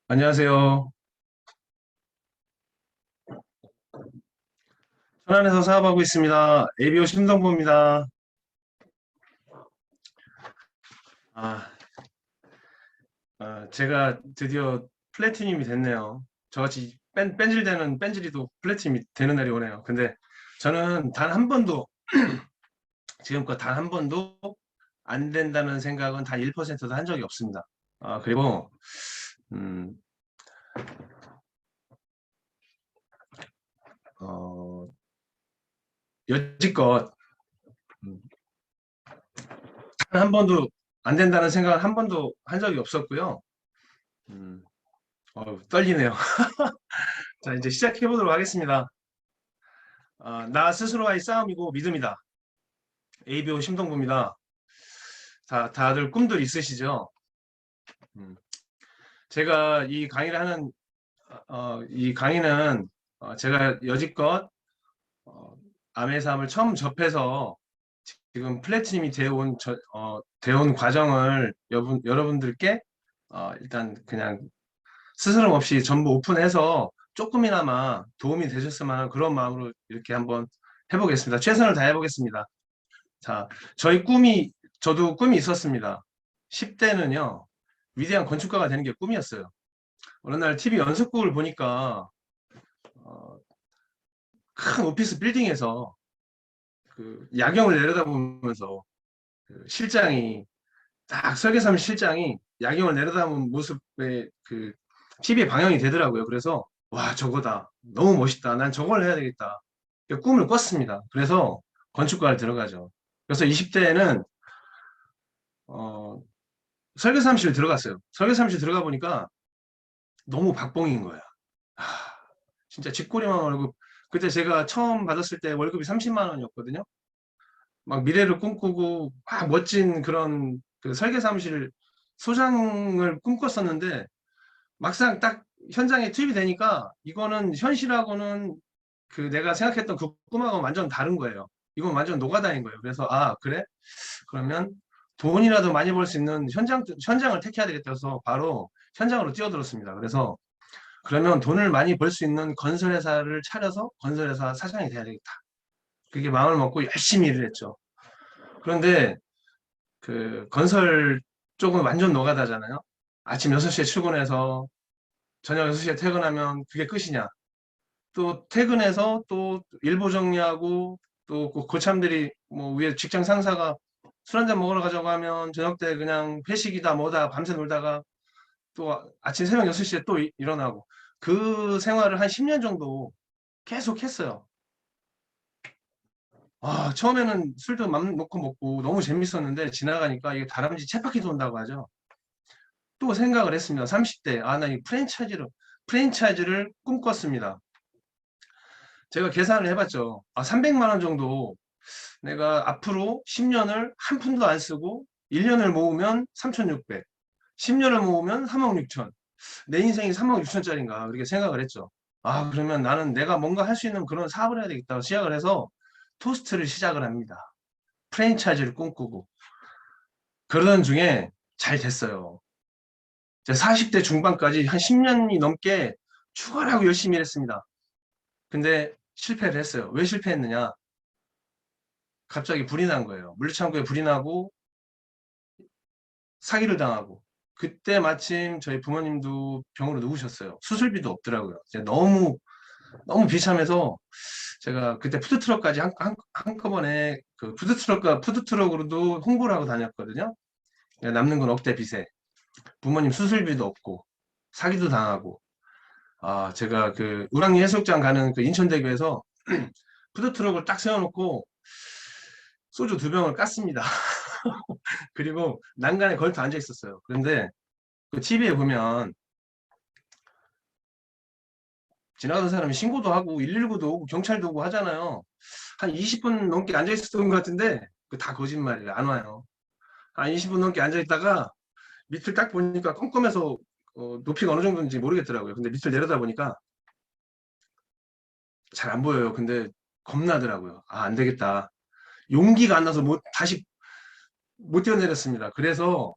안녕하세요. 천안에서 사업하고 있습니다. ABO 심동보입니다. 아, 제가 드디어 플래티늄이 됐네요. 저같이 뺀질되는 뺀질이도 플래티늄이 되는 날이 오네요. 근데 저는 단 한 번도, 지금껏 단 한 번도 안 된다는 생각은 단 1%도 한 적이 없습니다. 그리고, 음, 어, 여지껏 음, 단한 번도 안 된다는 생각은 한 번도 한 적이 없었고요. 음, 떨리네요. 자, 이제 시작해 보도록 하겠습니다. 나 스스로와의 싸움이고 믿음이다. ABO 심동부입니다. 다들 꿈들 있으시죠? 음, 제가 이 강의를 하는, 이 강의는 제가 여지껏 어, 암의 삶을 처음 접해서 지금 플래티늄이 되어온 과정을 여러분들께 일단 그냥 스스럼 없이 전부 오픈해서 조금이나마 도움이 되셨으면 하는 그런 마음으로 이렇게 한번 해보겠습니다. 최선을 다해보겠습니다. 자, 저도 꿈이 있었습니다. 10대는요, 위대한 건축가가 되는 게 꿈이었어요. 어느 날 TV 연습곡을 보니까, 어, 큰 오피스 빌딩에서 그 야경을 내려다보면서 그 실장이, 딱 설계사무 실장이 야경을 내려다보는 모습에 그 TV에 방영이 되더라고요. 그래서, 와, 저거다. 너무 멋있다. 난 저걸 해야 되겠다. 꿈을 꿨습니다. 그래서 건축가를 들어가죠. 그래서 20대에는 설계사무실 들어갔어요. 설계사무실 들어가 보니까 너무 박봉인 거야. 아, 진짜 쥐꼬리만 월급. 그때 제가 처음 받았을 때 월급이 30만 원이었거든요. 막 미래를 꿈꾸고 막 멋진 그런 그 설계사무실 소장을 꿈꿨었는데 막상 딱 현장에 투입이 되니까 이거는 현실하고는 그 내가 생각했던 그 꿈하고는 완전 다른 거예요. 이건 완전 노가다인 거예요. 그래서 그래? 그러면 돈이라도 많이 벌 수 있는 현장을 택해야 되겠다 해서 바로 현장으로 뛰어들었습니다. 그래서 그러면 돈을 많이 벌 수 있는 건설회사를 차려서 건설회사 사장이 돼야 되겠다. 그게 마음을 먹고 열심히 일을 했죠. 그런데 그 건설 쪽은 완전 노가다잖아요. 아침 6시에 출근해서 저녁 6시에 퇴근하면 그게 끝이냐. 또 퇴근해서 또 일부 정리하고 또그 고참들이 뭐 위에 직장 상사가 술 한잔 먹으러 가자고 하면 저녁 때 그냥 회식이다 뭐다 밤새 놀다가 또 아침 새벽 6시에 또 일어나고 그 생활을 한 10년 정도 계속 했어요. 처음에는 술도 맘 놓고 먹고 너무 재밌었는데 지나가니까 이게 다람쥐 쳇바퀴 돈다고 하죠. 또 생각을 했습니다. 30대. 나 이 프랜차이즈를 꿈꿨습니다. 제가 계산을 해봤죠. 300만 원 정도 내가 앞으로 10년을 한 푼도 안 쓰고 1년을 모으면 3,600, 10년을 모으면 3억 6천. 내 인생이 3억 6천짜리인가 그렇게 생각을 했죠. 그러면 나는 내가 뭔가 할 수 있는 그런 사업을 해야 되겠다고 시작을 해서 토스트를 시작을 합니다. 프랜차이즈를 꿈꾸고. 그러던 중에 잘 됐어요. 40대 중반까지 한 10년이 넘게 추가하고 열심히 일했습니다. 근데 실패를 했어요. 왜 실패했느냐? 갑자기 불이 난 거예요. 물류창고에 불이 나고 사기를 당하고. 그때 마침 저희 부모님도 병으로 누우셨어요. 수술비도 없더라고요. 너무 비참해서 제가 그때 푸드트럭까지 한꺼번에 그 푸드트럭으로도 홍보를 하고 다녔거든요. 남는 건 억대 빚에. 부모님 수술비도 없고, 사기도 당하고, 제가 그 우랑리 해수욕장 가는 그 인천대교에서 푸드트럭을 딱 세워놓고 소주 2병을 깠습니다. 그리고 난간에 걸터 앉아 있었어요. 그런데 그 TV에 보면 지나가는 사람이 신고도 하고 119도 오고 경찰도 오고 하잖아요. 한 20분 넘게 앉아 있었던 것 같은데 그 다 거짓말이에요. 안 와요. 한 20분 넘게 앉아 있다가 밑을 딱 보니까 껌껌해서 높이가 어느 정도인지 모르겠더라고요. 근데 밑을 내려다 보니까 잘 안 보여요. 근데 겁나더라고요. 안 되겠다. 용기가 안 나서 다시 못 뛰어내렸습니다. 그래서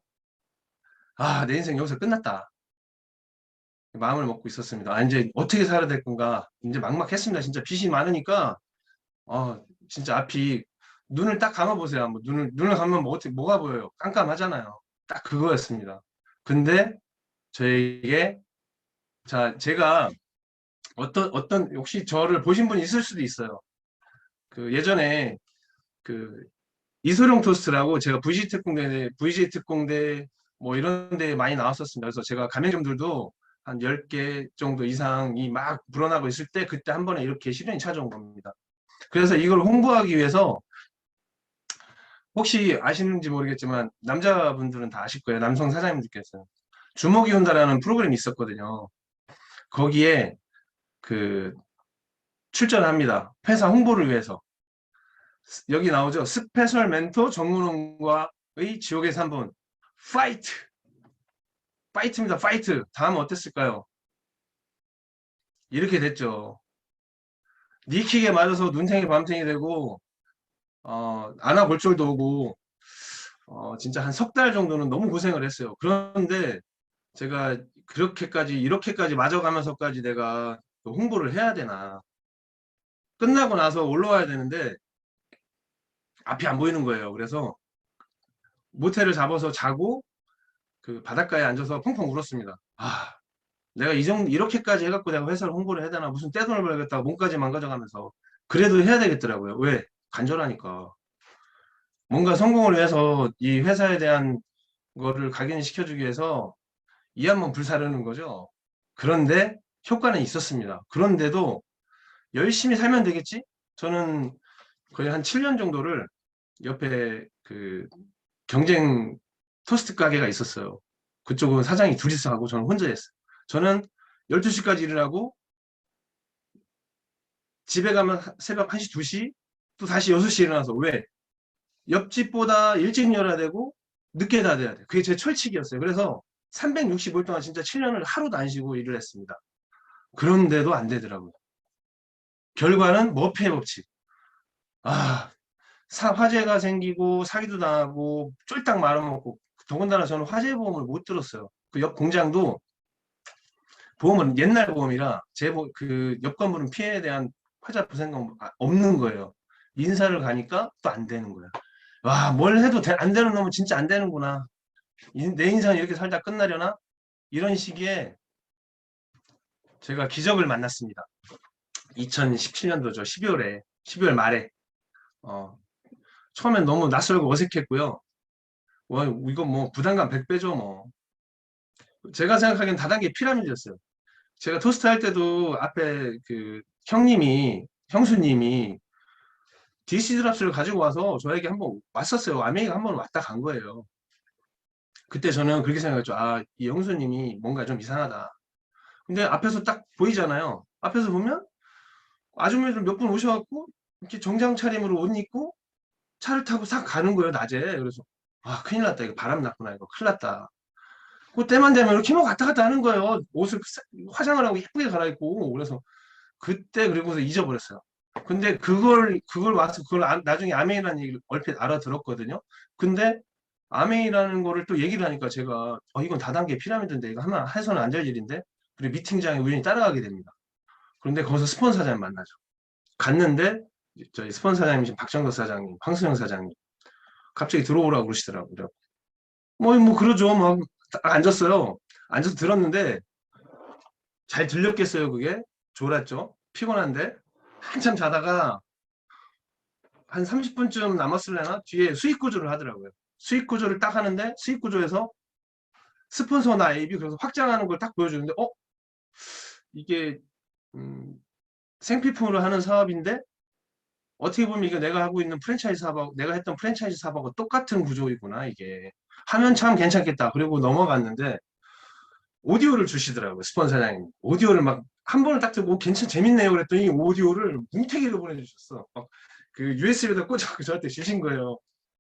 내 인생 여기서 끝났다. 마음을 먹고 있었습니다. 아, 이제 어떻게 살아야 될 건가? 이제 막막했습니다. 진짜 빚이 많으니까, 진짜 앞이, 눈을 딱 감아보세요. 한번 눈을 감으면 뭐 어떻게, 뭐가 보여요? 깜깜하잖아요. 딱 그거였습니다. 근데 저에게, 자, 제가 혹시 저를 보신 분이 있을 수도 있어요. 그 예전에 그 이소룡 토스트라고 제가 VJ 특공대 뭐 이런 데 많이 나왔었습니다. 그래서 제가 가맹점들도 한 10개 정도 이상이 막 불어나고 있을 때 그때 한 번에 이렇게 시련이 찾아온 겁니다. 그래서 이걸 홍보하기 위해서 혹시 아시는지 모르겠지만 남자분들은 다 아실 거예요. 남성 사장님들께서 주목이 온다라는 프로그램이 있었거든요. 거기에 그 출전합니다. 회사 홍보를 위해서. 여기 나오죠. 스페셜 멘토 정문홍과의 지옥의 3분. 파이트! 파이트입니다. 파이트. 다음 어땠을까요? 이렇게 됐죠. 니킥에 맞아서 눈탱이 밤탱이 되고 안아골절도 오고 진짜 한 석 달 정도는 너무 고생을 했어요. 그런데 제가 이렇게까지 맞아가면서까지 내가 또 홍보를 해야 되나. 끝나고 나서 올라와야 되는데 앞이 안 보이는 거예요. 그래서 모텔을 잡아서 자고 그 바닷가에 앉아서 펑펑 울었습니다. 아, 내가 이렇게까지 해갖고 내가 회사를 홍보를 해야 되나, 무슨 떼돈을 벌겠다, 몸까지 망가져가면서. 그래도 해야 되겠더라고요. 왜? 간절하니까. 뭔가 성공을 위해서 이 회사에 대한 거를 각인시켜주기 위해서 이 한번 불사르는 거죠. 그런데 효과는 있었습니다. 그런데도 열심히 살면 되겠지? 저는 거의 한 7년 정도를 옆에 그 경쟁 토스트 가게가 있었어요. 그쪽은 사장이 둘이서 하고 저는 혼자 했어요. 저는 12시까지 일을 하고 집에 가면 새벽 1시, 2시 또 다시 6시에 일어나서 왜? 옆집보다 일찍 열어야 되고 늦게 닫아야 돼. 그게 제 철칙이었어요. 그래서 365일 동안 진짜 7년을 하루도 안 쉬고 일을 했습니다. 그런데도 안 되더라고요. 결과는 머피의 법칙. 아, 화재가 생기고 사기도 당하고 쫄딱 말아먹고 더군다나 저는 화재 보험을 못 들었어요. 그 옆 공장도 보험은 옛날 보험이라 그 옆 건물은 피해에 대한 화자 보상금 없는 거예요. 인사를 가니까 또 안 되는 거야. 와, 뭘 해도 안 되는 놈은 진짜 안 되는구나. 내 인생은 이렇게 살다 끝나려나? 이런 시기에 제가 기적을 만났습니다. 2017년도죠. 12월 말에. 어, 처음엔 너무 낯설고 어색했고요. 와, 이거 뭐 부담감 100배죠, 뭐. 제가 생각하기엔 다단계 피라미드였어요. 제가 토스트 할 때도 앞에 그 형수님이 DC 드랍스를 가지고 와서 저에게 한번 왔었어요. 아메리카 한번 왔다 간 거예요. 그때 저는 그렇게 생각했죠. 아, 이 형수님이 뭔가 좀 이상하다. 근데 앞에서 딱 보이잖아요. 앞에서 보면 아주머니들 몇 분 오셔갖고 이렇게 정장 차림으로 옷 입고 차를 타고 싹 가는 거예요, 낮에. 그래서 아, 큰일 났다. 이거 바람 났구나. 이거 큰일 났다. 그 때만 되면 이렇게 막 왔다 갔다 하는 거예요. 화장을 하고 예쁘게 갈아입고. 그래서 그때 그리고서 잊어버렸어요. 근데 그걸 와서 나중에 아메이라는 얘기를 얼핏 알아들었거든요. 근데 아메이라는 거를 또 얘기를 하니까 제가 이건 다단계 피라미드인데 이거 하면 해서는 안 될 일인데 그리고 미팅장에 우연히 따라가게 됩니다. 그런데 거기서 스폰서 사장님 만나죠. 갔는데 저희 스폰서 사장님이신 박정덕 사장님, 황수영 사장님 갑자기 들어오라고 그러시더라고요. 뭐 그러죠. 막 앉았어요. 앉아서 들었는데 잘 들렸겠어요, 그게? 졸았죠. 피곤한데 한참 자다가 한 30분쯤 남았을래나 뒤에 수익 구조를 하더라고요. 수익 구조를 딱 하는데 수익 구조에서 스폰서나 AIB 그래서 확장하는 걸 딱 보여주는데 이게 생필품으로 하는 사업인데 어떻게 보면 이게 내가 하고 있는 프랜차이즈 사업하고 내가 했던 프랜차이즈 사업하고 똑같은 구조이구나 이게 하면 참 괜찮겠다. 그리고 넘어갔는데 오디오를 주시더라고요. 스폰서장님 오디오를 막 한 번을 딱 듣고 재밌네요 그랬더니 오디오를 뭉태기로 보내주셨어. 막 그 USB에다 꽂아서 저한테 주신 거예요.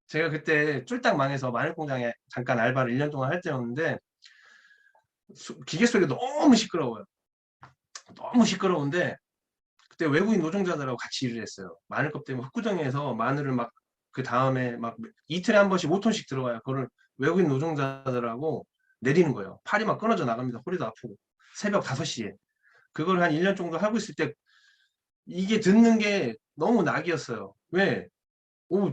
제가 그때 쫄딱 망해서 마늘 공장에 잠깐 알바를 1년 동안 할 때였는데 기계 소리가 너무 시끄러워요. 너무 시끄러운데 그때 외국인 노동자들하고 같이 일을 했어요. 마늘컵 때문에 흙구덩이에서 마늘을 막 그 다음에 막 이틀에 한 번씩 5톤씩 들어와요. 그거를 외국인 노동자들하고 내리는 거예요. 팔이 막 끊어져 나갑니다. 허리도 아프고. 새벽 5시에. 그걸 한 1년 정도 하고 있을 때 이게 듣는 게 너무 낙이었어요. 왜? 오,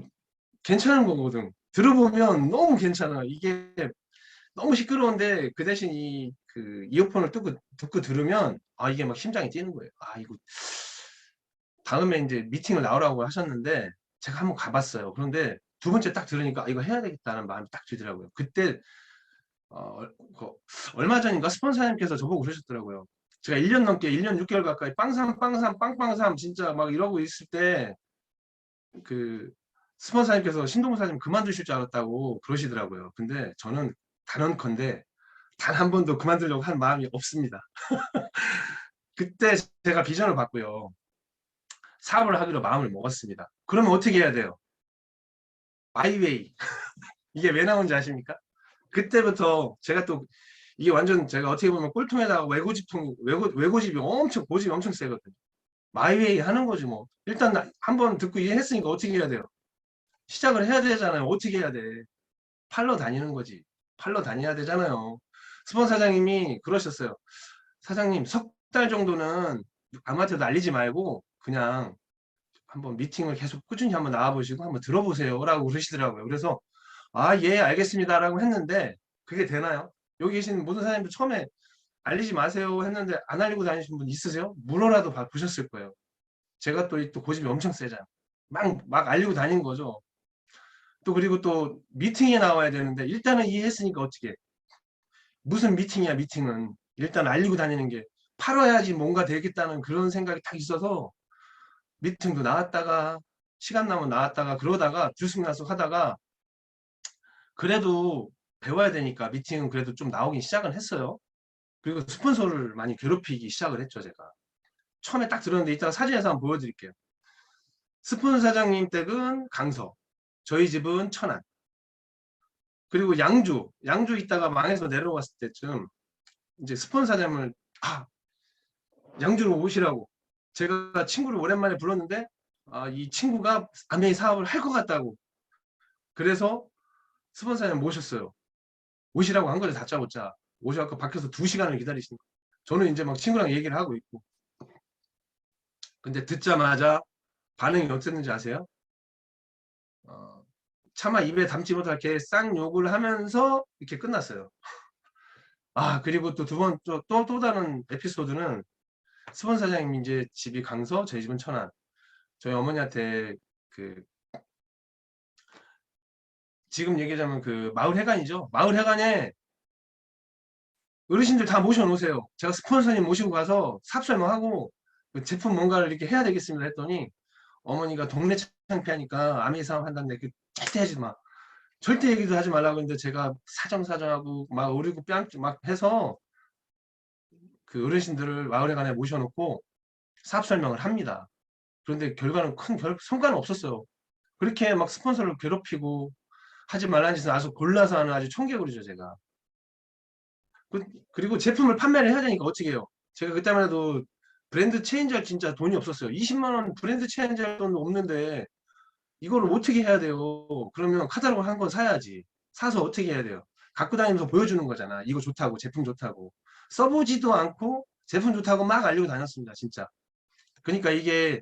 괜찮은 거거든. 들어보면 너무 괜찮아. 이게 너무 시끄러운데 그 대신 그 이어폰을 듣고 들으면 아 이게 막 심장이 뛰는 거예요. 아 이거 다음에 이제 미팅을 나오라고 하셨는데 제가 한번 가봤어요. 그런데 두 번째 딱 들으니까 아, 이거 해야 되겠다는 마음이 딱 들더라고요. 그때 어, 그 얼마 전인가 스폰서님께서 저보고 그러셨더라고요. 제가 1년 넘게 1년 6개월 가까이 빵삼 빵빵삼 진짜 막 이러고 있을 때 그 스폰서님께서 신동사님 그만두실 줄 알았다고 그러시더라고요. 근데 저는 단언컨대 단 한 번도 그만두려고 한 마음이 없습니다. 그때 제가 비전을 받고요. 사업을 하기로 마음을 먹었습니다. 그러면 어떻게 해야 돼요? 마이웨이. 이게 왜 나온지 아십니까? 그때부터 제가 또 이게 완전 제가 어떻게 보면 꼴통에다가 외고집이 엄청 고집이 엄청 세거든요. 마이웨이 하는 거지 뭐. 일단 한번 듣고 이해했으니까 어떻게 해야 돼요? 시작을 해야 되잖아요. 어떻게 해야 돼? 팔러 다니는 거지. 팔러 다녀야 되잖아요. 스폰 사장님이 그러셨어요. 사장님 석 달 정도는 아무한테도 알리지 말고 그냥 한번 미팅을 계속 꾸준히 한번 나와보시고 한번 들어보세요 라고 그러시더라고요. 그래서 아, 예, 알겠습니다 라고 했는데 그게 되나요? 여기 계신 모든 사장님들 처음에 알리지 마세요 했는데 안 알리고 다니신 분 있으세요? 물어라도 보셨을 거예요. 제가 또 고집이 엄청 세잖아요. 막 알리고 다니는 거죠. 또 그리고 또 미팅에 나와야 되는데 일단은 이해했으니까 어떻게 무슨 미팅이야 미팅은 일단 알리고 다니는 게 팔아야지 뭔가 되겠다는 그런 생각이 딱 있어서 미팅도 나왔다가 시간 나면 나왔다가 그러다가 들쑥날쑥 하다가 그래도 배워야 되니까 미팅은 그래도 좀 나오긴 시작은 했어요. 그리고 스폰서를 많이 괴롭히기 시작을 했죠 제가. 처음에 딱 들었는데 이따가 사진에서 한번 보여드릴게요. 스폰 사장님 댁은 강서, 저희 집은 천안. 그리고 양주 있다가 망해서 내려왔을 때쯤 이제 스폰 사장님을 양주로 오시라고 제가 친구를 오랜만에 불렀는데 이 친구가 아메이 사업을 할 것 같다고 그래서 스폰 사장님 모셨어요. 오시라고 한 거죠 다짜고짜 오셔갖고 밖에서 2시간을 기다리신 거예요. 저는 이제 막 친구랑 얘기를 하고 있고 근데 듣자마자 반응이 어땠는지 아세요? 어, 차마 입에 담지 못할 게 쌍욕을 하면서 이렇게 끝났어요. 그리고 또 또 다른 에피소드는 스폰 사장님 이제 집이 강서, 저희 집은 천안. 저희 어머니한테 그 지금 얘기하자면 그 마을 회관이죠. 마을 회관에 어르신들 다 모셔놓으세요. 제가 스폰서님 모시고 가서 사업 설명하고 그 제품 뭔가를 이렇게 해야 되겠습니다 했더니 어머니가 동네 창피하니까 아메이 사업 한다는데 그 절대 하지 마. 절대 얘기도 하지 말라고 했는데 제가 사정사정하고 막 오리고 막 해서 그 어르신들을 마을회관에 모셔놓고 사업 설명을 합니다. 그런데 결과는 큰 성과는 없었어요. 그렇게 막 스폰서를 괴롭히고 하지 말라는 짓은 아주 골라서 하는 아주 청개구리죠 제가. 그리고 제품을 판매를 해야 되니까 어떻게 해요? 제가 그때만 해도 브랜드 체인지할 진짜 돈이 없었어요. 20만 원 브랜드 체인지할 돈도 없는데 이거를 어떻게 해야 돼요? 그러면 카탈로그 한 권 사야지. 사서 어떻게 해야 돼요? 갖고 다니면서 보여주는 거잖아. 이거 좋다고, 제품 좋다고. 써보지도 않고 제품 좋다고 막 알리고 다녔습니다. 진짜. 그러니까 이게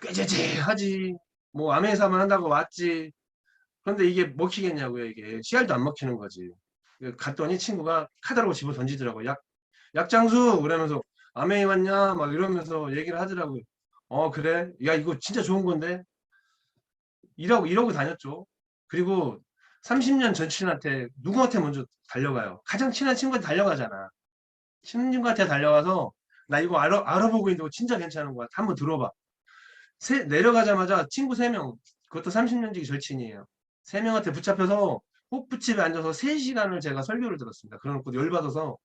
꾀죄죄하지. 뭐 아메사만 한다고 왔지. 그런데 이게 먹히겠냐고요. 이게 씨알도 안 먹히는 거지. 갔더니 친구가 카드라고 집어 던지더라고요. 약장수 그러면서 아메이 왔냐 막 이러면서 얘기를 하더라고요. 그래? 야 이거 진짜 좋은 건데 이러고 다녔죠. 그리고 30년 전 친구한테 누구한테 먼저 달려가요? 가장 친한 친구한테 달려가잖아. 친구한테 달려가서 나 이거 알아보고 있는데 진짜 괜찮은 거야. 한번 들어봐. 내려가자마자 친구 3명 그것도 30년 지기 절친이에요. 3명한테 붙잡혀서 호프집에 앉아서 3시간을 제가 설교를 들었습니다. 그래놓고 열받아서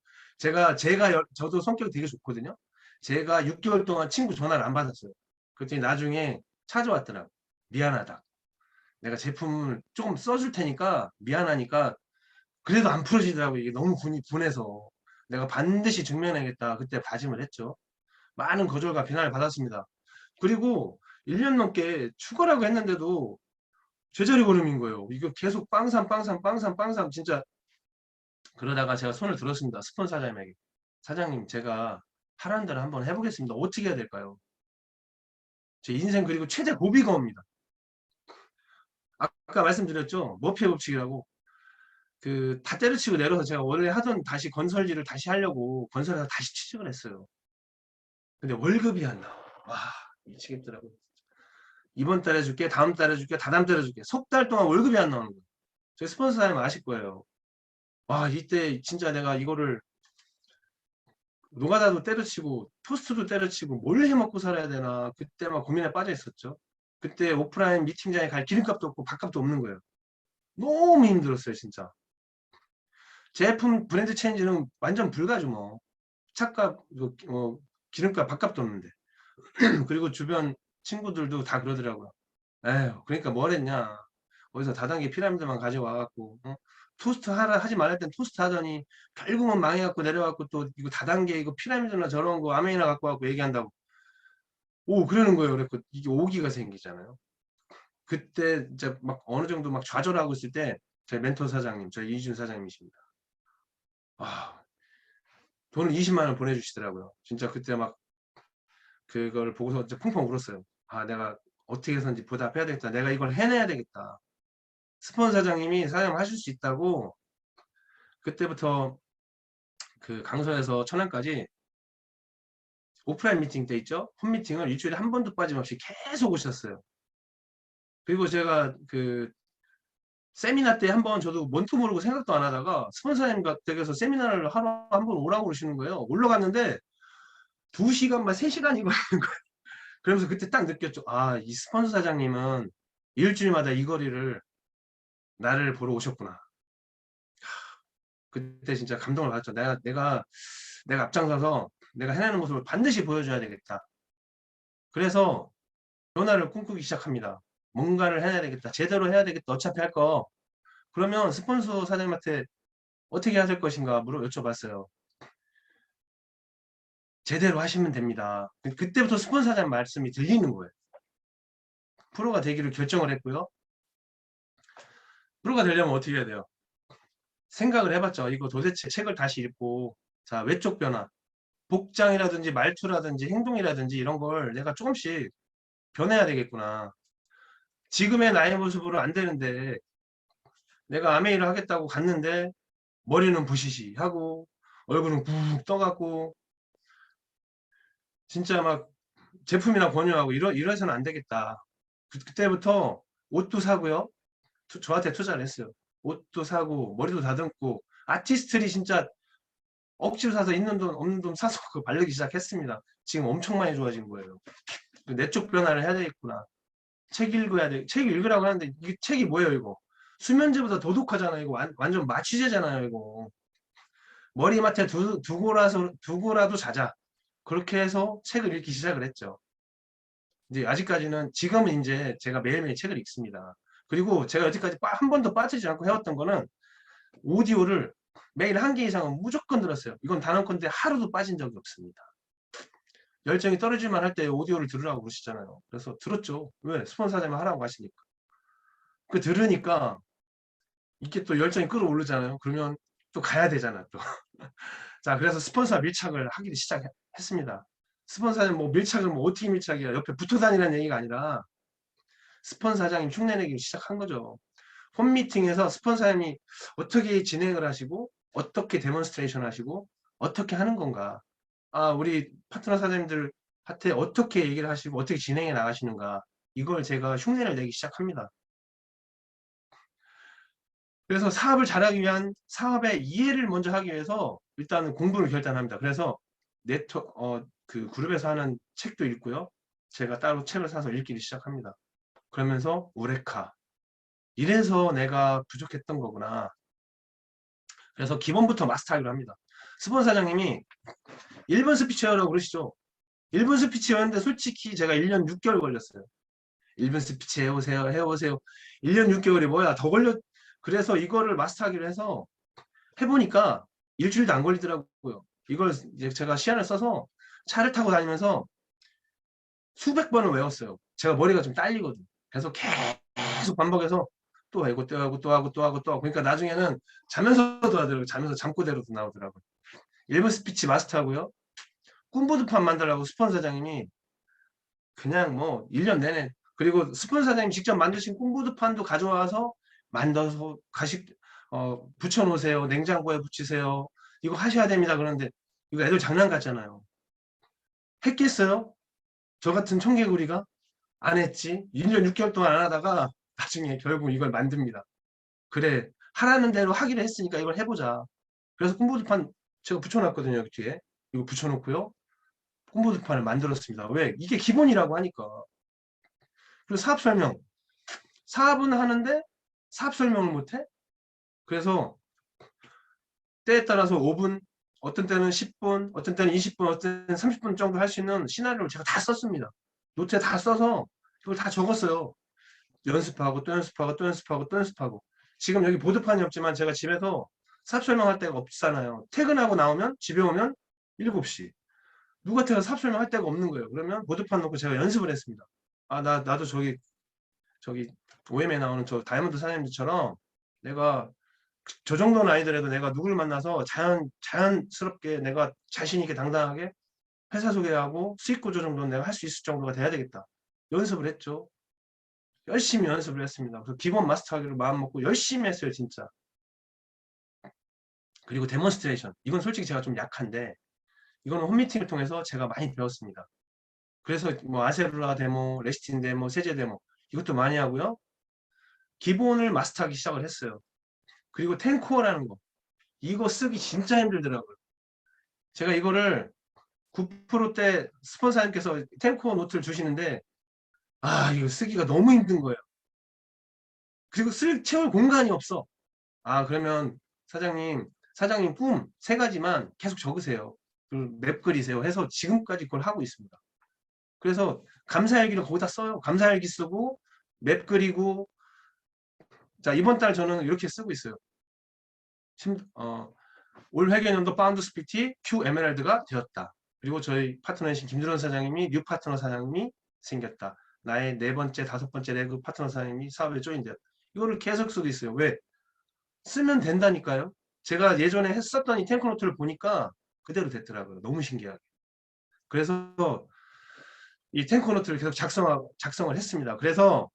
저도 성격이 되게 좋거든요. 제가 6개월 동안 친구 전화를 안 받았어요. 그랬더니 나중에 찾아왔더라고. 미안하다. 내가 제품을 조금 써줄 테니까 미안하니까 그래도 안 풀어지더라고. 이게 너무 분해서 내가 반드시 증명해야겠다. 그때 다짐을 했죠. 많은 거절과 비난을 받았습니다. 그리고 1년 넘게 추가라고 했는데도 제자리 걸음인 거예요. 이거 계속 빵삼 진짜 그러다가 제가 손을 들었습니다. 스폰서 사장님에게. 사장님, 제가 하라는 대로 한번 해보겠습니다. 어떻게 해야 될까요? 제 인생 그리고 최대 고비가 옵니다. 아까 말씀드렸죠? 머피의 법칙이라고. 그 다 때려치고 내려서 제가 원래 하던 다시 건설일을 다시 하려고 건설회사 다시 취직을 했어요. 근데 월급이 안 나와. 와, 미치겠더라고요. 이번 달에 줄게, 다음 달에 줄게, 다다음 달에 줄게. 석 달 동안 월급이 안 나오는 거예요. 저희 스폰서 사장님 아실 거예요. 와, 이때 진짜 내가 이거를 노가다도 때려치고 토스트도 때려치고 뭘 해먹고 살아야 되나 그때 막 고민에 빠져 있었죠. 그때 오프라인 미팅장에 갈 기름값도 없고 밥값도 없는 거예요. 너무 힘들었어요, 진짜. 제품 브랜드 체인지는 완전 불가죠, 뭐. 차값, 기름값, 밥값도 없는데. 그리고 주변 친구들도 다 그러더라고요. 에휴, 그러니까 뭘 했냐. 어디서 다단계 피라미드만 가져와갖고, 토스트 하지 말할 땐 토스트 하더니, 결국은 망해갖고 내려갖고 또, 이거 다단계, 이거 피라미드나 저런 거 아멘이나 갖고 와갖고 얘기한다고. 오, 그러는 거예요. 그래서 이게 오기가 생기잖아요. 그때 이제 막 어느 정도 막 좌절하고 있을 때, 제 멘토 사장님, 저희 이준 사장님이십니다. 아, 돈을 20만 원 보내주시더라고요. 진짜 그때 막 그걸 보고서 진짜 펑펑 울었어요. 아, 내가 어떻게 해서든지 보답해야 되겠다. 내가 이걸 해내야 되겠다. 스폰 사장님이 사장님 하실 수 있다고 그때부터 그 강서에서 천안까지 오프라인 미팅 때 있죠? 홈미팅을 일주일에 한 번도 빠짐없이 계속 오셨어요. 그리고 제가 그 세미나 때 한번 저도 뭔도 모르고 생각도 안 하다가 스폰사님 댁에서 세미나를 하러 한 번 오라고 그러시는 거예요. 올라갔는데 2시간만 3시간이 걸리는 거예요. 그러면서 그때 딱 느꼈죠. 아, 이 스폰서 사장님은 일주일마다 이 거리를 나를 보러 오셨구나. 그때 진짜 감동을 받았죠. 내가 앞장서서 내가 해내는 모습을 반드시 보여줘야 되겠다. 그래서 변화를 꿈꾸기 시작합니다. 뭔가를 해야 되겠다. 제대로 해야 되겠다. 어차피 할 거. 그러면 스폰서 사장님한테 어떻게 하실 것인가 여쭤봤어요. 제대로 하시면 됩니다. 그때부터 스폰서 사장님 말씀이 들리는 거예요. 프로가 되기로 결정을 했고요. 프로가 되려면 어떻게 해야 돼요? 생각을 해봤죠. 이거 도대체 책을 다시 읽고, 자, 외적 변화, 복장이라든지 말투라든지 행동이라든지 이런 걸 내가 조금씩 변해야 되겠구나. 지금의 나의 모습으로 안 되는데, 내가 아메이를 하겠다고 갔는데, 머리는 부시시 하고, 얼굴은 푹 떠갖고, 진짜 막 제품이나 권유하고 이러서는 안 되겠다. 그때부터 옷도 사고요. 저한테 투자를 했어요. 옷도 사고, 머리도 다듬고, 아티스트리 진짜 억지로 사서 있는 돈 없는 돈 사서 그 바르기 시작했습니다. 지금 엄청 많이 좋아진 거예요. 내적 변화를 해야 되겠구나. 책 읽어야 돼. 책 읽으라고 하는데 이게 책이 뭐예요, 이거? 수면제보다 더 독하잖아요. 이거 완전 마취제잖아요, 이거. 머리맡에 두고라도 자자. 그렇게 해서 책을 읽기 시작을 했죠. 이제 아직까지는 지금은 이제 제가 매일매일 책을 읽습니다. 그리고 제가 여태까지 한 번도 빠지지 않고 해왔던 거는 오디오를 매일 1개 이상은 무조건 들었어요. 이건 단언컨대 하루도 빠진 적이 없습니다. 열정이 떨어질만 할 때 오디오를 들으라고 그러시잖아요. 그래서 들었죠. 왜? 스폰서자만 하라고 하시니까. 그 들으니까 이게 또 열정이 끌어오르잖아요. 그러면 또 가야 되잖아, 또. 자, 그래서 스폰서 밀착을 하기 시작했습니다. 스폰서는 뭐 밀착을 뭐 어떻게 밀착이야. 옆에 붙어 다니라는 얘기가 아니라 스폰서 사장님 흉내내기 시작한 거죠. 홈미팅에서 스폰서님이 어떻게 진행을 하시고 어떻게 데몬스트레이션 하시고 어떻게 하는 건가. 아, 우리 파트너 사장님들한테 어떻게 얘기를 하시고 어떻게 진행해 나가시는가. 이걸 제가 흉내를 내기 시작합니다. 그래서 사업을 잘하기 위한 사업의 이해를 먼저 하기 위해서 일단은 공부를 결단합니다. 그래서 그 그룹에서 하는 책도 읽고요. 제가 따로 책을 사서 읽기 시작합니다. 그러면서 우레카. 이래서 내가 부족했던 거구나. 그래서 기본부터 마스터하기로 합니다. 스폰 사장님이 1분 스피치라고 그러시죠. 1분 스피치였는데 솔직히 제가 1년 6개월 걸렸어요. 1분 스피치 해오세요. 1년 6개월이 뭐야. 더 걸렸. 그래서 이거를 마스터하기로 해서 해보니까 일주일도 안 걸리더라고요. 이걸 이제 제가 시간을 써서 차를 타고 다니면서 수백 번을 외웠어요. 제가 머리가 좀 딸리거든요. 그래서 계속 반복해서 또 하고 또 하고 또 하고 또 하고 또 하고 그러니까 나중에는 자면서도 하더라고요. 자면서 잠꼬대로도 나오더라고요. 1분 스피치 마스터하고요. 꿈보드판 만들라고 스폰 사장님이 그냥 뭐 1년 내내 그리고 스폰 사장님 직접 만드신 꿈보드판도 가져와서 만들어서 가식 붙여 놓으세요. 냉장고에 붙이세요. 이거 하셔야 됩니다. 그런데 이거 애들 장난 같잖아요. 했겠어요? 저 같은 청개구리가 안 했지. 1년 6개월 동안 안 하다가 나중에 결국 이걸 만듭니다. 그래 하라는 대로 하기로 했으니까 이걸 해보자. 그래서 꿈보드판 제가 붙여놨거든요. 여기 뒤에 이거 붙여놓고요. 꿈보드판을 만들었습니다. 왜? 이게 기본이라고 하니까. 그리고 사업 설명. 사업은 하는데 사업 설명을 못해? 그래서 때에 따라서 5분, 어떤 때는 10분, 어떤 때는 20분, 어떤 때는 30분 정도 할 수 있는 시나리오를 제가 다 썼습니다. 노트에 다 써서 이걸 다 적었어요. 연습하고 또 연습하고 또 연습하고 또 연습하고. 지금 여기 보드판이 없지만 제가 집에서 사업 설명할 데가 없잖아요. 퇴근하고 나오면 집에 오면 7시. 누구한테가 사업 설명할 데가 없는 거예요. 그러면 보드판 놓고 제가 연습을 했습니다. 나도 저기 OM에 나오는 저 다이아몬드 사장님들처럼 내가 저 정도는 아니더라도 내가 누구를 만나서 자연스럽게 내가 자신 있게 당당하게 회사 소개하고 수익 구조 정도는 내가 할 수 있을 정도가 돼야 되겠다. 연습을 했죠. 열심히 연습을 했습니다. 그래서 기본 마스터하기로 마음 먹고 열심히 했어요, 진짜. 그리고 데몬스트레이션. 이건 솔직히 제가 좀 약한데 이거는 홈미팅을 통해서 제가 많이 배웠습니다. 그래서 뭐 아세루라 데모, 레시틴 데모, 세제 데모 이것도 많이 하고요. 기본을 마스터하기 시작을 했어요. 그리고 텐코어라는 거. 이거 쓰기 진짜 힘들더라고요. 제가 이거를 9%때 스폰서님께서 텐코어 노트를 주시는데 이거 쓰기가 너무 힘든 거예요. 그리고 채울 공간이 없어. 그러면 사장님 꿈 3가지만 계속 적으세요. 맵 그리세요 해서 지금까지 그걸 하고 있습니다. 그래서 감사일기를 거기다 써요. 감사일기 쓰고 맵 그리고 자 이번 달 저는 이렇게 쓰고 있어요. 올 회계연도 파운드 스피티 Q 에메랄드가 되었다. 그리고 저희 파트너이신 김두런 사장님이 뉴 파트너 사장님이 생겼다. 나의 4번째, 5번째 레그 파트너 사장님이 사업에 조인되었다. 이거를 계속 쓰고 있어요. 왜? 쓰면 된다니까요. 제가 예전에 했었던 이 탱크노트를 보니까 그대로 됐더라고요. 너무 신기하게. 그래서 이 탱크노트를 계속 작성을 했습니다. 그래서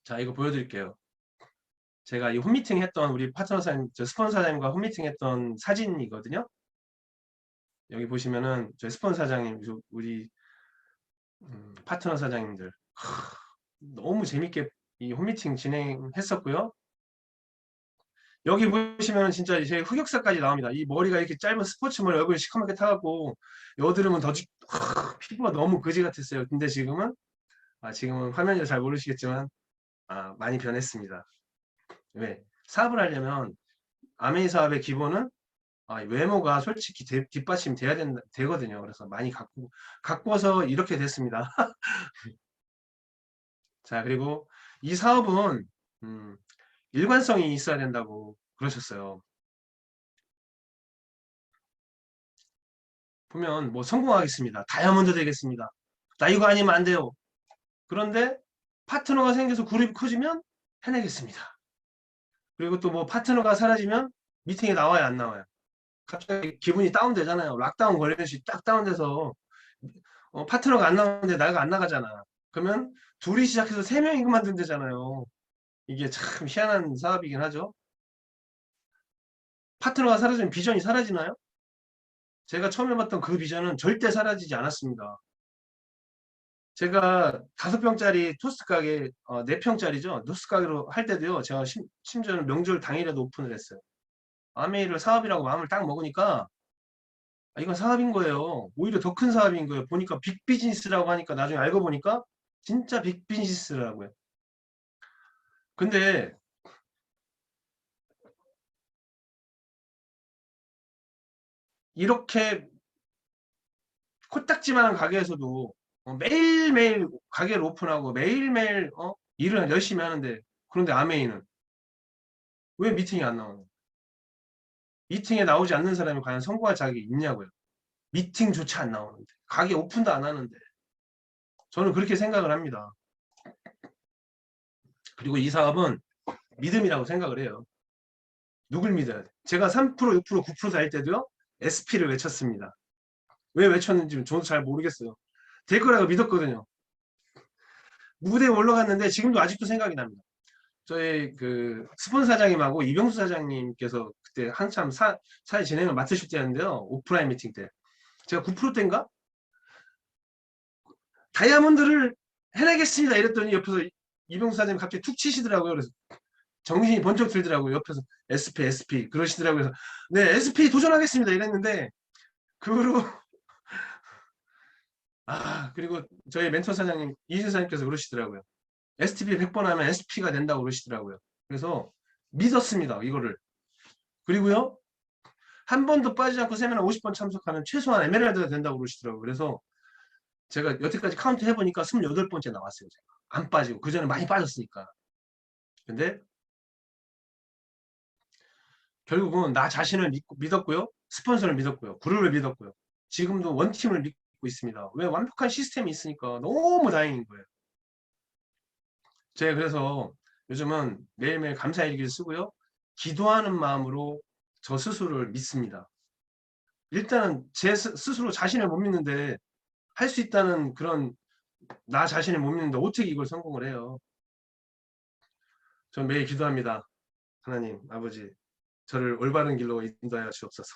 자 이거 보여드릴게요. 제가 이 홈미팅 했던 우리 파트너 사장님, 저 스폰서 사장님과 홈미팅 했던 사진이거든요. 여기 보시면은 저희 스폰서 사장님, 우리 파트너 사장님들 너무 재밌게 이 홈미팅 진행했었고요. 여기 보시면 진짜 제 흑역사까지 나옵니다. 이 머리가 이렇게 짧은 스포츠 머리 얼굴이 시커멓게 타갖고 여드름은 피부가 너무 거지 같았어요. 근데 지금은 화면에서 잘 모르시겠지만 많이 변했습니다. 왜? 사업을 하려면 아메이 사업의 기본은 외모가 솔직히 뒷받침 되거든요. 그래서 많이 가꿔서 이렇게 됐습니다. 자, 그리고 이 사업은 일관성이 있어야 된다고 그러셨어요. 보면 뭐 성공하겠습니다. 다이아몬드 되겠습니다. 나 이거 아니면 안 돼요. 그런데 파트너가 생겨서 그룹이 커지면 해내겠습니다. 그리고 또 뭐 파트너가 사라지면 미팅에 나와야 안 나와요. 갑자기 기분이 다운되잖아요. 락다운 걸리듯이 딱 다운돼서 파트너가 안 나오는데 나가 안 나가잖아. 그러면 둘이 시작해서 3명이 그만둔대잖아요. 이게 참 희한한 사업이긴 하죠. 파트너가 사라지면 비전이 사라지나요? 제가 처음 해봤던 그 비전은 절대 사라지지 않았습니다. 제가 5평짜리 토스트 가게, 4평짜리죠. 토스트 가게로 할 때도요. 제가 심지어는 명절 당일에도 오픈을 했어요. 아메이를 사업이라고 마음을 딱 먹으니까 이건 사업인 거예요. 오히려 더 큰 사업인 거예요. 보니까 빅 비즈니스라고 하니까 나중에 알고 보니까 진짜 빅 비즈니스라고요. 근데 이렇게 코딱지만한 가게에서도 매일매일 가게를 오픈하고 매일매일 일을 열심히 하는데 그런데 아메이는 왜 미팅이 안 나오는 미팅에 나오지 않는 사람이 과연 성공할 자격이 있냐고요. 미팅조차 안 나오는데 가게 오픈도 안 하는데 저는 그렇게 생각을 합니다. 그리고 이 사업은 믿음이라고 생각을 해요. 누굴 믿어야 돼? 제가 3%, 6%, 9% 살 때도요. SP를 외쳤습니다. 왜 외쳤는지 저도 잘 모르겠어요. 될 거라고 믿었거든요. 무대에 올라갔는데 지금도 아직도 생각이 납니다. 저희 그 스폰 사장님하고 이병수 사장님께서 그때 한참 사회 진행을 맡으실 때였는데요. 오프라인 미팅 때. 제가 9%대인가? 다이아몬드를 해내겠습니다. 이랬더니 옆에서 이병수 사장님 갑자기 툭 치시더라고요. 그래서 정신이 번쩍 들더라고요. 옆에서 SP 그러시더라고요. 그래서 네, SP 도전하겠습니다. 이랬는데 그 후로 그리고 저희 멘토 사장님 이진 사장님께서 그러시더라고요. STP 100번 하면 SP가 된다고 그러시더라고요. 그래서 믿었습니다. 이거를. 그리고요. 한 번도 빠지지 않고 세미나 50번 참석하면 최소한 에메랄드가 된다고 그러시더라고요. 그래서 제가 여태까지 카운트 해보니까 28번째 나왔어요. 제가. 안 빠지고. 그전에 많이 빠졌으니까. 근데 결국은 나 자신을 믿었고요. 스폰서를 믿었고요. 그룹을 믿었고요. 지금도 원팀을 믿고 있습니다. 왜? 완벽한 시스템이 있으니까 너무 다행인 거예요. 제가 그래서 요즘은 매일매일 감사일기를 쓰고요. 기도하는 마음으로 저 스스로를 믿습니다. 일단은 제 스스로 자신을 못 믿는데 할 수 있다는 그런 나 자신을 못 믿는데 어떻게 이걸 성공을 해요? 전 매일 기도합니다. 하나님 아버지 저를 올바른 길로 인도하여 주옵소서.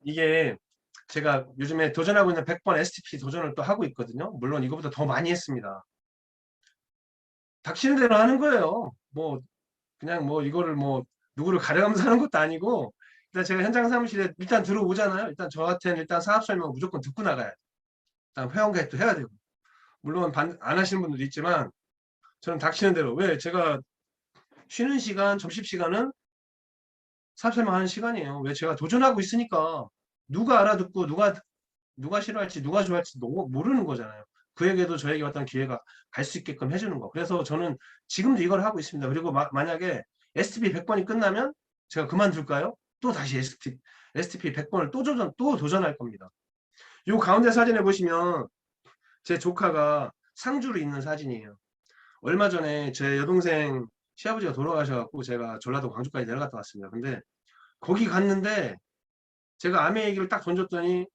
이게 제가 요즘에 도전하고 있는 100번 STP 도전을 또 하고 있거든요. 물론 이거보다 더 많이 했습니다. 닥치는 대로 하는 거예요. 뭐 그냥 뭐 이거를 뭐 누구를 가려가면서 하는 것도 아니고 일단 제가 현장 사무실에 일단 들어오잖아요. 일단 저한테는 일단 사업 설명 무조건 듣고 나가야 돼요. 일단 회원 가입도 해야 되고 물론 안 하시는 분들도 있지만 저는 닥치는 대로 왜 제가 쉬는 시간 점심시간은 사업 설명하는 시간이에요. 왜 제가 도전하고 있으니까 누가 알아듣고 누가 싫어할지 누가 좋아할지 모르는 거잖아요. 그에게도 저에게 어떤 기회가 갈 수 있게끔 해주는 거. 그래서 저는 지금도 이걸 하고 있습니다. 그리고 만약에 STP 100번이 끝나면 제가 그만둘까요? 또 다시 STP 100번을 또 도전할 겁니다. 요 가운데 사진에 보시면 제 조카가 상주로 있는 사진이에요. 얼마 전에 제 여동생 시아버지가 돌아가셔갖고 제가 전라도 광주까지 내려갔다 왔습니다. 근데 거기 갔는데 제가 아메 얘기를 딱 던졌더니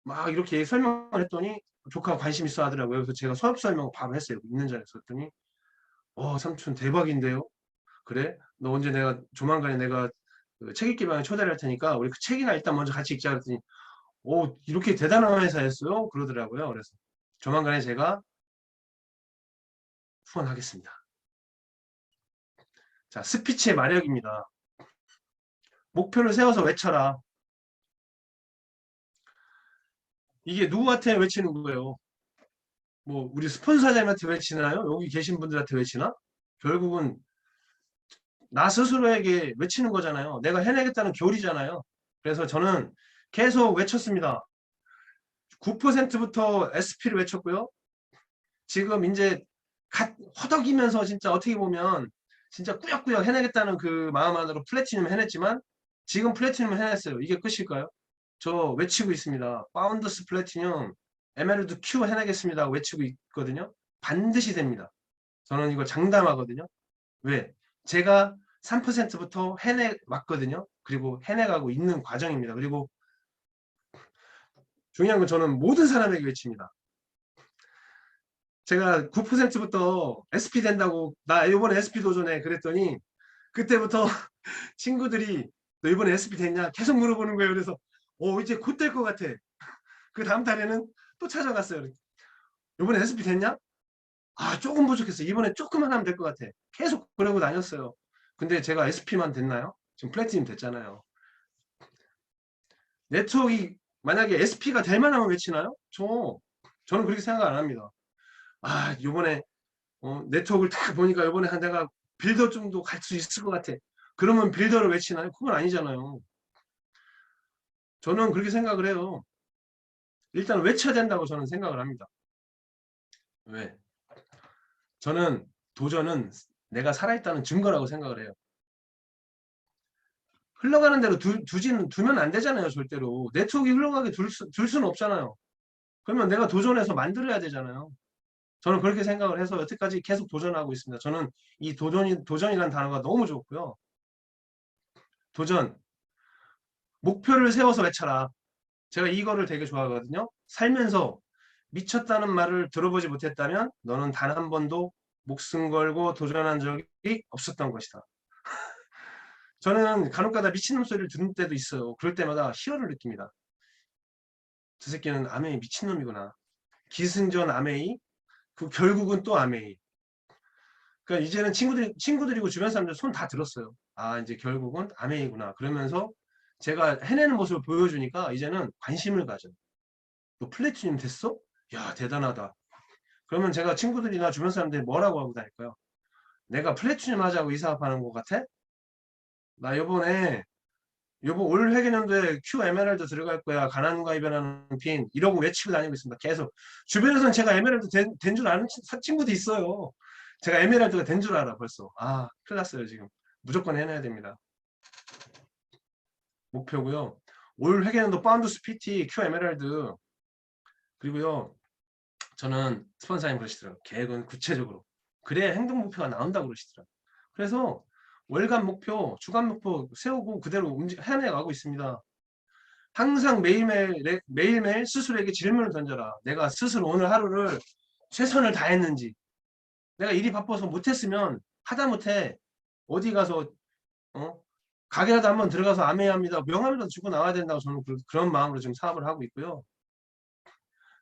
막 이렇게 설명을 했더니 조카가 관심 있어 하더라고요. 그래서 제가 수업 설명 바로 했어요. 있는 자리에서 했더니 삼촌 대박인데요. 그래? 너 언제 내가 조만간에 내가 그 책 읽기 방에 초대를 할 테니까 우리 그 책이나 일단 먼저 같이 읽자 그랬더니 이렇게 대단한 회사였어요? 그러더라고요. 그래서 조만간에 제가 후원하겠습니다. 자, 스피치의 마력입니다. 목표를 세워서 외쳐라. 이게 누구한테 외치는 거예요? 뭐 우리 스폰서장한테 외치나요? 여기 계신 분들한테 외치나? 결국은 나 스스로에게 외치는 거잖아요. 내가 해내겠다는 교리잖아요. 그래서 저는 계속 외쳤습니다. 9%부터 SP를 외쳤고요. 지금 이제 허덕이면서 진짜 어떻게 보면 진짜 꾸역꾸역 해내겠다는 그 마음 안으로 플래티넘 해냈지만 지금 플래티넘 해냈어요. 이게 끝일까요? 저 외치고 있습니다. 파운더스 플래티넘 에메랄드 Q 해내겠습니다. 외치고 있거든요. 반드시 됩니다. 저는 이거 장담하거든요. 왜? 제가 3%부터 해내 왔거든요. 그리고 해내가고 있는 과정입니다. 그리고 중요한 건 저는 모든 사람에게 외칩니다. 제가 9%부터 SP 된다고 나 이번에 SP 도전해 그랬더니 그때부터 친구들이 너 이번에 SP 됐냐? 계속 물어보는 거예요. 그래서 이제 곧 될 것 같아. 그 다음 달에는 또 찾아갔어요. 이번에 SP 됐냐? 조금 부족했어. 이번에 조금만 하면 될 것 같아. 계속 그러고 다녔어요. 근데 제가 SP만 됐나요? 지금 플래티넘 됐잖아요. 네트워크가 만약에 SP가 될 만하면 외치나요? 저는 그렇게 생각 안 합니다. 요번에 네트워크를 딱 보니까 요번에 내가 빌더 정도 갈 수 있을 것 같아. 그러면 빌더를 외치나요? 그건 아니잖아요. 저는 그렇게 생각을 해요. 일단 외쳐야 된다고 저는 생각을 합니다. 왜? 저는 도전은 내가 살아있다는 증거라고 생각을 해요. 흘러가는 대로 두면 안 되잖아요, 절대로. 네트워크가 흘러가게 둘 수는 없잖아요. 그러면 내가 도전해서 만들어야 되잖아요. 저는 그렇게 생각을 해서 여태까지 계속 도전하고 있습니다. 저는 이 도전이라는 단어가 너무 좋고요. 도전, 목표를 세워서 외쳐라. 제가 이거를 되게 좋아하거든요. 살면서 미쳤다는 말을 들어보지 못했다면 너는 단 한 번도 목숨 걸고 도전한 적이 없었던 것이다. 저는 간혹가다 미친놈 소리를 듣는 때도 있어요. 그럴 때마다 희열을 느낍니다. 저 새끼는 아메이 미친놈이구나. 기승전 아메이, 그 결국은 또 아메이. 그러니까 이제는 친구들이고 주변 사람들 손 다 들었어요. 아, 이제 결국은 아메이구나. 그러면서 제가 해내는 모습을 보여주니까 이제는 관심을 가져. 너 플래티늄 됐어? 야, 대단하다. 그러면 제가 친구들이나 주변 사람들이 뭐라고 하고 다닐까요? 내가 플래티늄 하자고 이 사업하는 것 같아? 나 요번 올 회계년도에 Q 에메랄드 들어갈 거야. 가난과 이별하는 빈. 이러고 외치고 다니고 있습니다. 계속. 주변에서는 제가 에메랄드 된 줄 아는 친구도 있어요. 제가 에메랄드가 된 줄 알아, 벌써. 아, 큰일 났어요, 지금. 무조건 해내야 됩니다. 목표고요. 올 회계년도 파운드스 PT, Q 에메랄드. 그리고요, 저는 스폰서님 그러시더라고요. 계획은 구체적으로. 그래야 행동 목표가 나온다고 그러시더라고요. 그래서 월간 목표, 주간 목표 세우고 그대로 해내가고 있습니다. 항상 매일매일 스스로에게 질문을 던져라. 내가 스스로 오늘 하루를 최선을 다했는지. 내가 일이 바빠서 못했으면 하다못해 어디 가서 가게라도 한번 들어가서 아메이합니다. 명함이라도 주고 나와야 된다고 저는 그런 마음으로 지금 사업을 하고 있고요.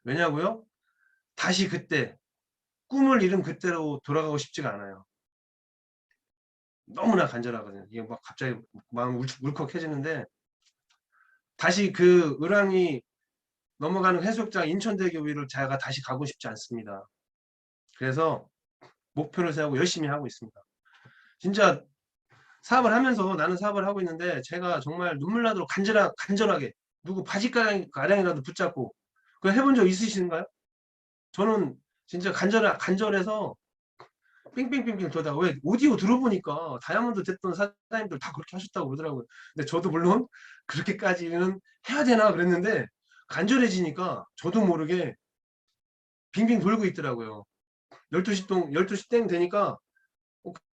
왜냐고요? 다시 그때 꿈을 이룬 그때로 돌아가고 싶지가 않아요. 너무나 간절하거든요. 이게 막 갑자기 마음 울컥해지는데 다시 그 을왕이 넘어가는 해수욕장 인천대교 위를 제가 다시 가고 싶지 않습니다. 그래서 목표를 세우고 열심히 하고 있습니다. 진짜 사업을 하면서 나는 사업을 하고 있는데 제가 정말 눈물 나도록 간절하게 누구 바지가랑이라도 붙잡고 그거 해본 적 있으신가요? 저는 진짜 간절해서 빙빙빙빙 돌다가 왜 오디오 들어보니까 다이아몬드 됐던 사장님들 다 그렇게 하셨다고 그러더라고요. 근데 저도 물론 그렇게까지는 해야 되나 그랬는데 간절해지니까 저도 모르게 빙빙 돌고 있더라고요. 12시 땡 되니까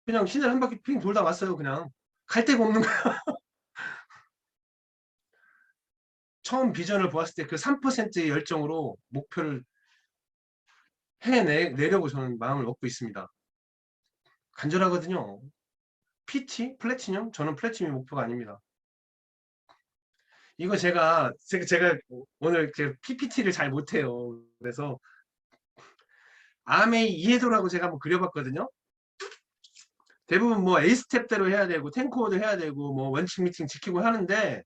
그냥 시내를 한 바퀴 빙 돌다 왔어요. 그냥 갈 데가 없는 거야. 처음 비전을 보았을 때 그 3%의 열정으로 목표를 해내려고 저는 마음을 먹고 있습니다. 간절하거든요. PT? 플래티넘? 저는 플래티넘이 목표가 아닙니다. 이거 제가 오늘 PPT를 잘 못해요. 그래서 아메이 이해도라고 제가 한번 그려봤거든요. 대부분 뭐 A스텝대로 해야 되고 탱크워드 해야 되고 뭐 원칙 미팅 지키고 하는데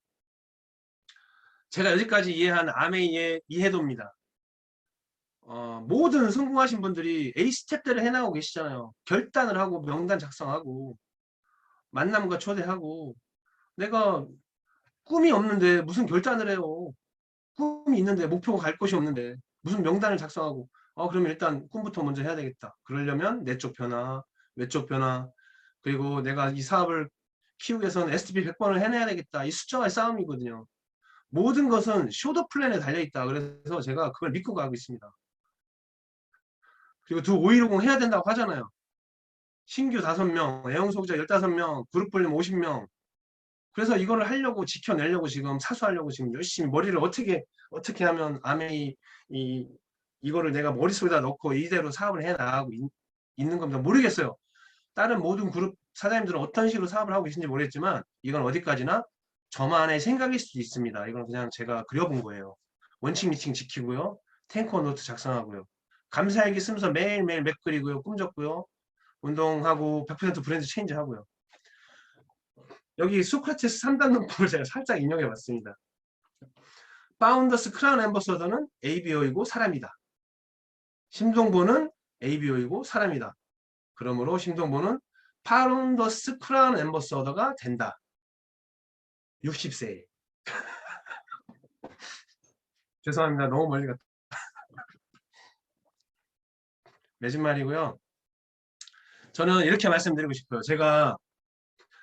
제가 여기까지 이해한 아메이의 이해도입니다. 모든 성공하신 분들이 A스텝대로 해나가고 계시잖아요. 결단을 하고 명단 작성하고 만남과 초대하고 내가 꿈이 없는데 무슨 결단을 해요. 꿈이 있는데 목표가 갈 곳이 없는데 무슨 명단을 작성하고 그러면 일단 꿈부터 먼저 해야 되겠다. 그러려면 내적 변화, 외적 변화 그리고 내가 이 사업을 키우기 위해서는 STP 100번을 해내야 되겠다. 이 숫자와의 싸움이거든요. 모든 것은 쇼더 플랜에 달려있다. 그래서 제가 그걸 믿고 가고 있습니다. 그리고 두 5150 해야 된다고 하잖아요. 신규 5명, 애용 소비자 15명, 그룹 볼륨 50명. 그래서 이거를 하려고 지켜내려고 지금 사수하려고 지금 열심히 머리를 어떻게 하면 아메이 이거를 내가 머릿속에다 넣고 이대로 사업을 해 나가고 있는 겁니다. 모르겠어요. 다른 모든 그룹 사장님들은 어떤 식으로 사업을 하고 계신지 모르겠지만 이건 어디까지나 저만의 생각일 수도 있습니다. 이건 그냥 제가 그려본 거예요. 원칙 미팅 지키고요. 탱커 노트 작성하고요. 감사일기 쓰면서 매일매일 맥 그리고요. 꿈적고요. 운동하고 100% 브랜드 체인지 하고요. 여기 소크라테스 3단 논법을 제가 살짝 인용해 봤습니다. 파운더스 크라운 앰버서더는 ABO이고 사람이다. 심동보는 ABO이고 사람이다. 그러므로 심동보는 파운더스 크라운 앰버서더가 된다. 60세. 죄송합니다. 너무 멀리 갔다. 맺은 말이고요. 저는 이렇게 말씀드리고 싶어요. 제가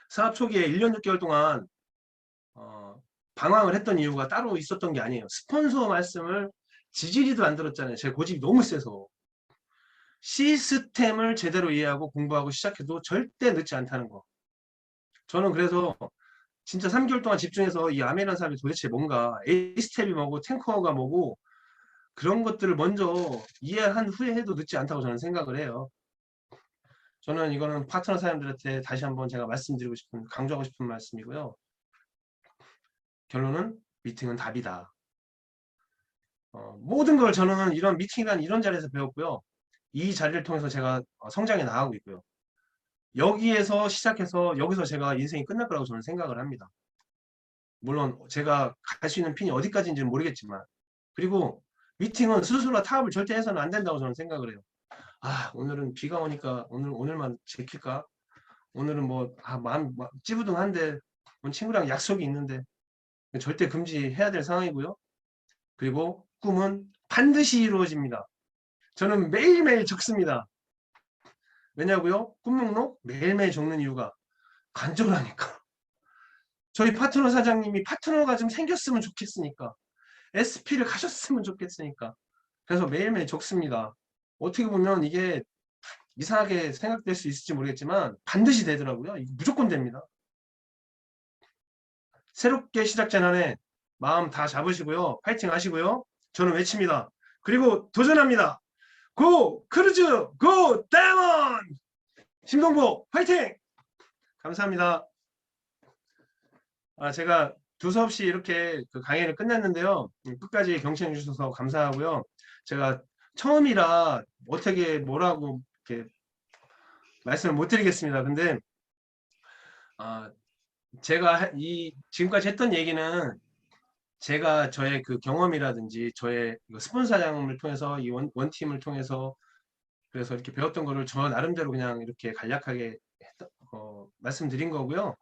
사업 초기에 1년 6개월 동안 방황을 했던 이유가 따로 있었던 게 아니에요. 스폰서 말씀을 지지리도 안 들었잖아요. 제 고집이 너무 세서. 시스템을 제대로 이해하고 공부하고 시작해도 절대 늦지 않다는 거. 저는 그래서 진짜 3개월 동안 집중해서 이 아메이라는 사람이 도대체 뭔가, A스텝이 뭐고 탱커가 뭐고 그런 것들을 먼저 이해한 후에 해도 늦지 않다고 저는 생각을 해요. 저는 이거는 파트너 사람들한테 다시 한번 제가 말씀드리고 싶은, 강조하고 싶은 말씀이고요. 결론은 미팅은 답이다. 모든 걸 저는 이런 미팅이란 이런 자리에서 배웠고요. 이 자리를 통해서 제가 성장해 나가고 있고요. 여기에서 시작해서 여기서 제가 인생이 끝날 거라고 저는 생각을 합니다. 물론 제가 갈 수 있는 핀이 어디까지인지는 모르겠지만, 그리고 미팅은 스스로가 타협을 절대 해서는 안 된다고 저는 생각을 해요. 아, 오늘은 비가 오니까 오늘만 제킬까? 오늘은 마음 찌부둥한데 친구랑 약속이 있는데 절대 금지해야 될 상황이고요. 그리고 꿈은 반드시 이루어집니다. 저는 매일매일 적습니다. 왜냐고요? 꿈 목록 매일매일 적는 이유가 간절하니까. 저희 파트너 사장님이 파트너가 좀 생겼으면 좋겠으니까. SP를 가셨으면 좋겠으니까. 그래서 매일매일 적습니다. 어떻게 보면 이게 이상하게 생각될 수 있을지 모르겠지만 반드시 되더라고요. 이거 무조건 됩니다. 새롭게 시작된 한 해 마음 다 잡으시고요. 파이팅 하시고요. 저는 외칩니다. 그리고 도전합니다. 고 크루즈 고 다이몬! 심동보 파이팅! 감사합니다. 제가 두서없이 이렇게 그 강의를 끝냈는데요. 끝까지 경청해 주셔서 감사하고요. 제가 처음이라 어떻게 뭐라고 이렇게 말씀을 못 드리겠습니다. 근데 제가 지금까지 했던 얘기는 제가 저의 그 경험이라든지 저의 스폰 사장을 통해서 이 원팀을 통해서 그래서 이렇게 배웠던 거를 저 나름대로 그냥 이렇게 간략하게 말씀드린 거고요.